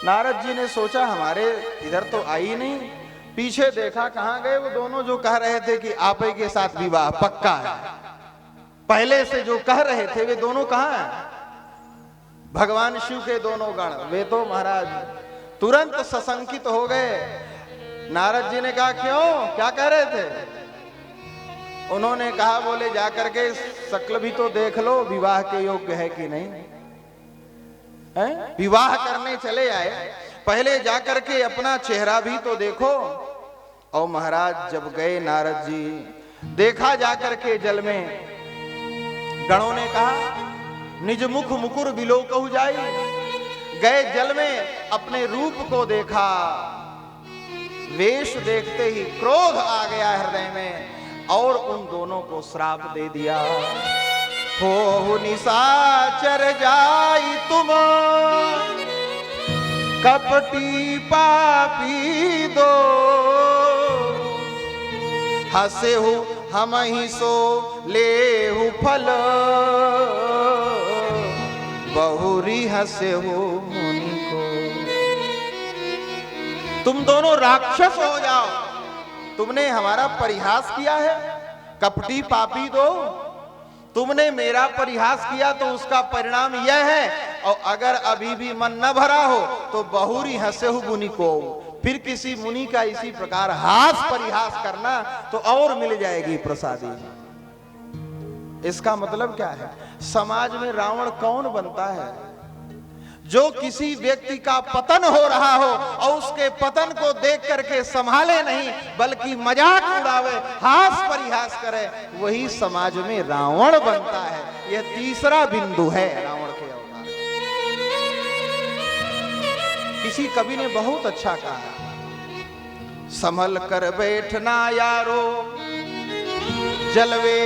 नारद जी ने सोचा हमारे इधर तो आई नहीं, पीछे देखा कहां गए वो दोनों जो कह रहे थे कि आप ही के साथ विवाह पक्का है, पहले से जो कह रहे थे वे दोनों कहां हैं? भगवान शिव के दोनों गण, वे तो महाराज तुरंत सशंकित हो गए। नारद जी ने कहा क्यों, क्या कह रहे थे? उन्होंने कहा बोले जाकर के शक्ल भी तो देख लो, विवाह के योग्य है कि नहीं है? विवाह करने चले आए, पहले जाकर के अपना चेहरा भी तो देखो। और महाराज जब गए नारद जी, देखा जाकर के जल में, गणों ने कहा निज मुख मुकुर बिलो कहु जाई। गए जल में अपने रूप को देखा, वेश देखते ही क्रोध आ गया हृदय में और उन दोनों को श्राप दे दिया। हो निशाचर जाई तुम कपटी पापी दो, हसे हो हम ही सो ले हु फल, बहुरी हसे हो मुनि को। तुम दोनों राक्षस हो जाओ, तुमने हमारा परिहास किया है, कपटी पापी दो, तुमने मेरा परिहास किया तो उसका परिणाम यह है। और अगर अभी भी मन न भरा हो तो बहुरी हसे हो मुनि को, फिर किसी मुनि का इसी प्रकार हास परिहास करना तो और मिल जाएगी प्रसादी। इसका मतलब क्या है? समाज में रावण कौन बनता है? जो किसी व्यक्ति का पतन हो रहा हो और उसके पतन को देख करके संभाले नहीं बल्कि मजाक उड़ावे, हास परिहास करे, वही समाज में रावण बनता है। यह तीसरा बिंदु है रावण के अवतार। किसी कवि ने बहुत अच्छा कहा, संभल कर बैठना यारो जलवे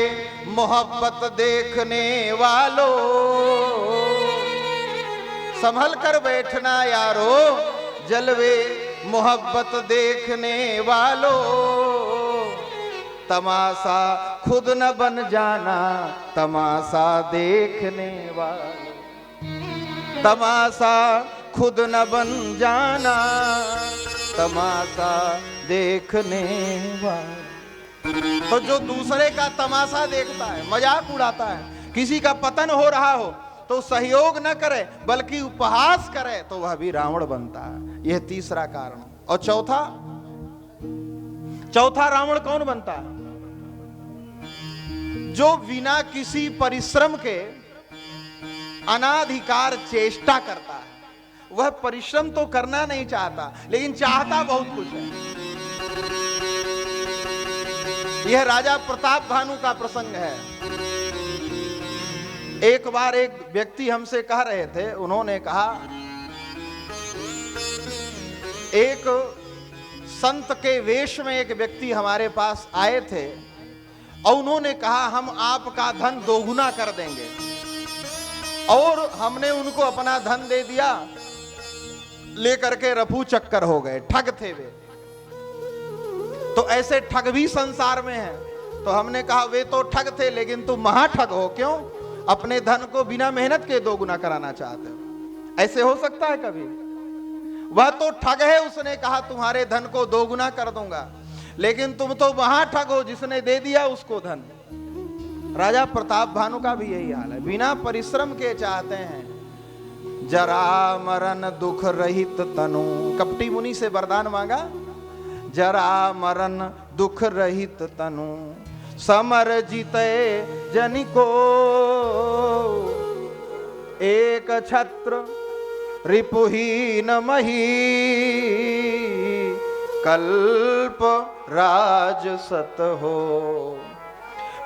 मोहब्बत देखने वालों, संभल कर बैठना यारो जलवे मोहब्बत देखने वालों, तमाशा खुद न बन जाना तमाशा देखने वालों, तमाशा खुद न बन जाना तमाशा देखने वालों। तो जो दूसरे का तमाशा देखता है, मजाक उड़ाता है, किसी का पतन हो रहा हो तो सहयोग न करे बल्कि उपहास करे, तो वह भी रावण बनता है। यह तीसरा कारण। और चौथा रावण कौन बनता है? जो बिना किसी परिश्रम के अनाधिकार चेष्टा करता है। वह परिश्रम तो करना नहीं चाहता लेकिन चाहता बहुत कुछ है। यह राजा प्रताप भानु का प्रसंग है। एक बार एक व्यक्ति हमसे कह रहे थे, उन्होंने कहा एक संत के वेश में एक व्यक्ति हमारे पास आए थे और उन्होंने कहा हम आपका धन दोगुना कर देंगे, और हमने उनको अपना धन दे दिया, लेकर के रफू चक्कर हो गए, ठग थे वे। तो ऐसे ठग भी संसार में हैं। तो हमने कहा वे तो ठग थे लेकिन तुम महाठग हो, क्यों? अपने धन को बिना मेहनत के दोगुना कराना चाहते हो। ऐसे हो सकता है कभी? वह तो ठग है, उसने कहा तुम्हारे धन को दोगुना कर दूंगा, लेकिन तुम तो महाठग हो जिसने दे दिया उसको धन। राजा प्रताप भानु का भी यही हाल है, बिना परिश्रम के चाहते हैं जरा मरण दुख रहित तनु। कपटी मुनि से वरदान मांगा, जरा मरण दुख रहित तनु, समर जीते जनि को, एक छत्र रिपुहीन मही, कल्प राजसत हो।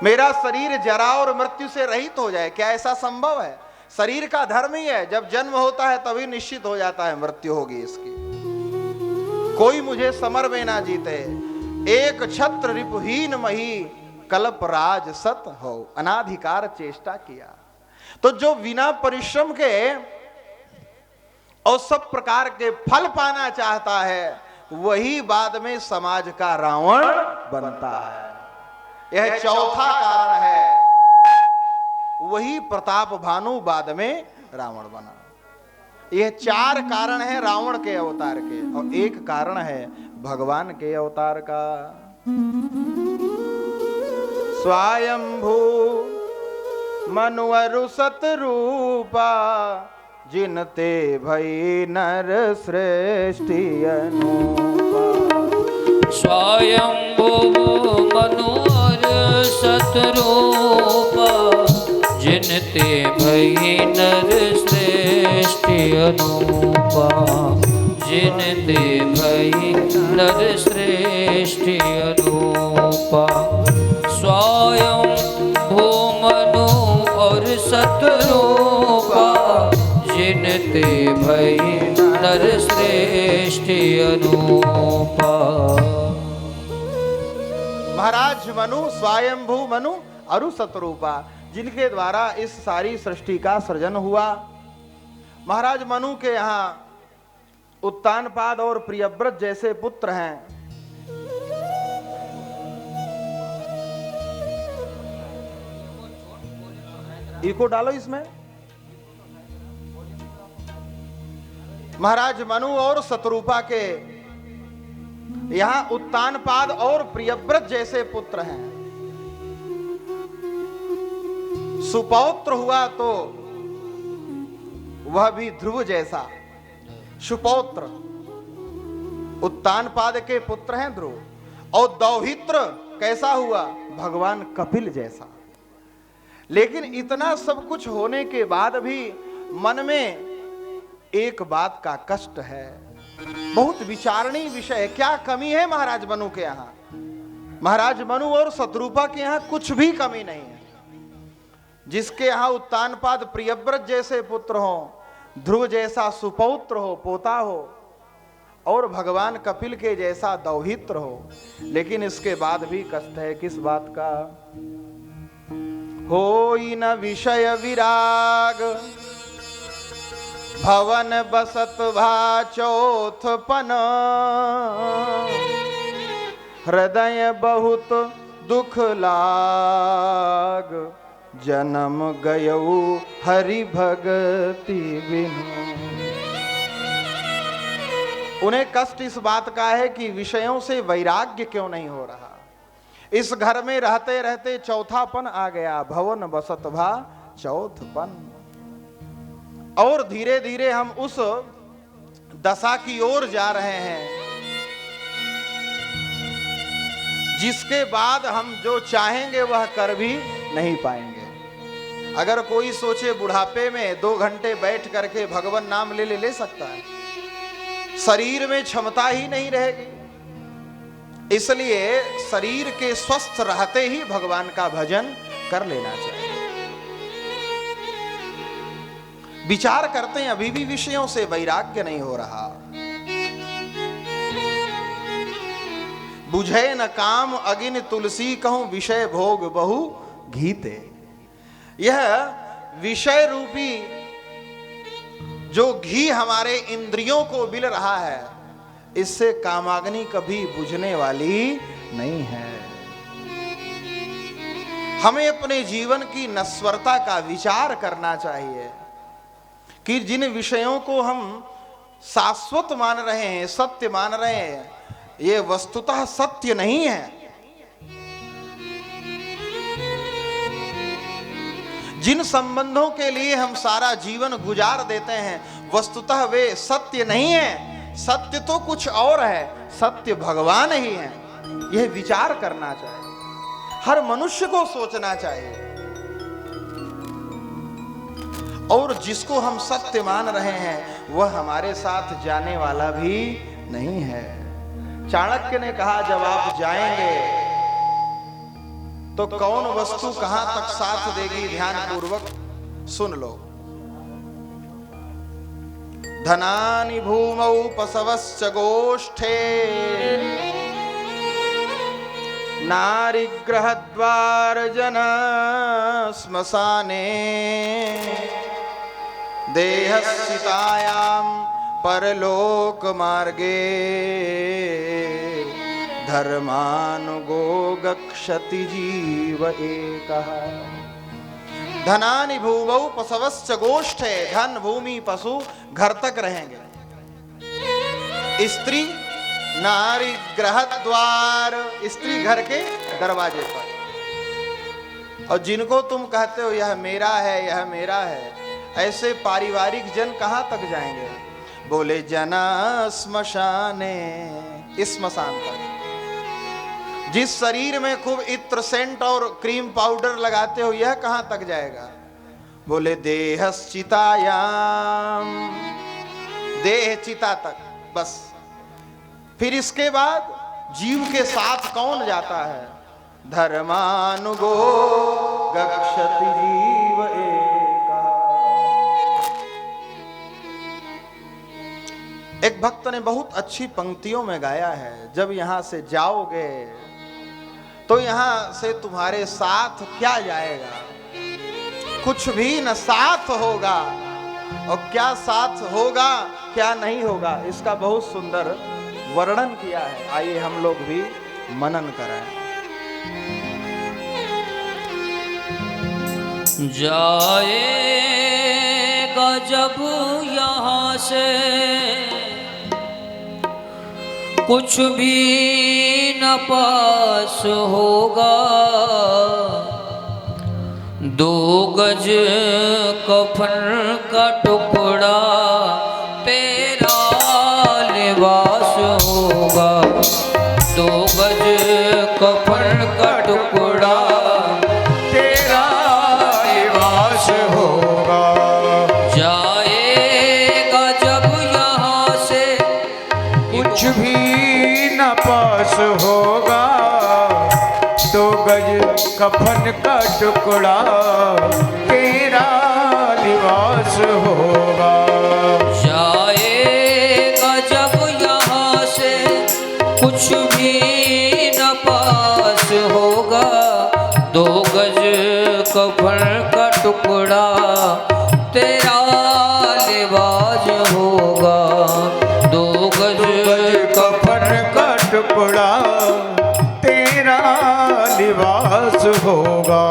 मेरा शरीर जरा और मृत्यु से रहित हो जाए, क्या ऐसा संभव है? शरीर का धर्म ही है, जब जन्म होता है तभी निश्चित हो जाता है मृत्यु होगी इसकी। कोई मुझे समर में ना जीते, एक छत्र रिपुहीन मही, कल्प राज सत हो। अनाधिकार चेष्टा किया। तो जो बिना परिश्रम के और सब प्रकार के फल पाना चाहता है वही बाद में समाज का रावण बनता है। यह चौथा कारण है। वही प्रताप भानु बाद में रावण बना। ये 4 कारण है रावण के अवतार के, और एक कारण है भगवान के अवतार का। स्वयंभू मनुअरु सतरूपा, जिनते भई नर श्रेष्ठी अनूपा। स्वयंभू मनुअरु सतरूपा, जिनते भई नर श्रेष्ठी अनूपा। जिनते भई नर श्रेष्ठी अनूपा। स्वयं भूमनु और सतरूपा, जिनते भई नर श्रेष्ठी अनूपा। महाराज मनु, स्वयंभू मनु अरु सतरूपा, जिनके द्वारा इस सारी सृष्टि का सृजन हुआ। महाराज मनु के यहाँ उत्तानपाद और प्रियव्रत जैसे पुत्र हैं। इको डालो इसमें। महाराज मनु और शतरूपा के यहां उत्तानपाद और प्रियव्रत जैसे पुत्र हैं। सुपौत्र हुआ तो वह भी ध्रुव जैसा। सुपौत्र उत्तानपाद के पुत्र हैं ध्रुव, और दौहित्र कैसा हुआ? भगवान कपिल जैसा। लेकिन इतना सब कुछ होने के बाद भी मन में एक बात का कष्ट है, बहुत विचारणीय विषय है। क्या कमी है महाराज मनु के यहाँ? महाराज मनु और शतरूपा के यहाँ कुछ भी कमी नहीं है। जिसके यहाँ उत्तानपाद प्रियव्रत जैसे पुत्र हो, ध्रुव जैसा सुपौत्र हो, पोता हो, और भगवान कपिल के जैसा दौहित्र हो, लेकिन इसके बाद भी कष्ट है। किस बात का? होई न विषय विराग, भवन बसत भा चौथपन। हृदय बहुत दुख लाग, जन्म गयऊ हरि भगति बिनु। उन्हें कष्ट इस बात का है कि विषयों से वैराग्य क्यों नहीं हो रहा। इस घर में रहते रहते चौथापन आ गया, भवन बसत भा चौथपन। और धीरे धीरे हम उस दशा की ओर जा रहे हैं जिसके बाद हम जो चाहेंगे वह कर भी नहीं पाएंगे। अगर कोई सोचे बुढ़ापे में 2 घंटे बैठ करके भगवान नाम ले सकता है, शरीर में क्षमता ही नहीं रहेगी। इसलिए शरीर के स्वस्थ रहते ही भगवान का भजन कर लेना चाहिए। विचार करते हैं, अभी भी विषयों से वैराग्य नहीं हो रहा। बुझे न काम अगिन तुलसी, कहूं विषय भोग बहु घीते। यह विषय रूपी जो घी हमारे इंद्रियों को बिल रहा है, इससे कामाग्नि कभी बुझने वाली नहीं है। हमें अपने जीवन की नश्वरता का विचार करना चाहिए कि जिन विषयों को हम शाश्वत मान रहे हैं, सत्य मान रहे हैं, ये वस्तुतः सत्य नहीं है। जिन संबंधों के लिए हम सारा जीवन गुजार देते हैं, वस्तुतः वे सत्य नहीं है। सत्य तो कुछ और है, सत्य भगवान ही है। यह विचार करना चाहिए, हर मनुष्य को सोचना चाहिए। और जिसको हम सत्य मान रहे हैं वह हमारे साथ जाने वाला भी नहीं है। चाणक्य ने कहा, जब आप जाएंगे तो कौन वस्तु कहां तक साथ देगी, ध्यान पूर्वक सुन लो। धनानि भूमौ पशवश्च गोष्ठे, नारीगृहद्वार जन श्मशाने। देहस्थितायां परलोक मार्गे, धर्मानुगो गच्छति जीव एकः। धनानि भूमौ पशवश्च गोष्ठे, धन भूमि पशु घर तक रहेंगे। स्त्री नारी गृह द्वार, स्त्री घर के दरवाजे पर। और जिनको तुम कहते हो यह मेरा है, यह मेरा है, ऐसे पारिवारिक जन कहां तक जाएंगे? बोले जना श्मशाने, स्मशान तक। जिस शरीर में खूब इत्र सेंट और क्रीम पाउडर लगाते हो, यह कहां तक जाएगा? बोले देहश्चितायाम, देह चिता तक, बस। फिर इसके बाद जीव के साथ कौन जाता है? धर्मानुगो गच्छति जीव एका। एक भक्त ने बहुत अच्छी पंक्तियों में गाया है, जब यहां से जाओगे तो यहां से तुम्हारे साथ क्या जाएगा? कुछ भी न साथ होगा। और क्या साथ होगा क्या नहीं होगा, इसका बहुत सुंदर वर्णन किया है। आइए हम लोग भी मनन करें। जाएगा जब यहाँ से कुछ भी न पास होगा, 2 गज कफन का टुकड़ा तेरा लिबास होगा। 2 गज कफन का टुकड़ा तेरा लिबास होगा। जाएगा जब यहाँ से कुछ भी न पास होगा, 2 गज कफन का टुकड़ा तेरा लिबास होगा। जाएगा जब यहाँ से कुछ भी न पास होगा, 2 गज कफन का टुकड़ा तेरा लिबास होगा। 2 गज कफन का टुकड़ा तेरा लिबास होगा।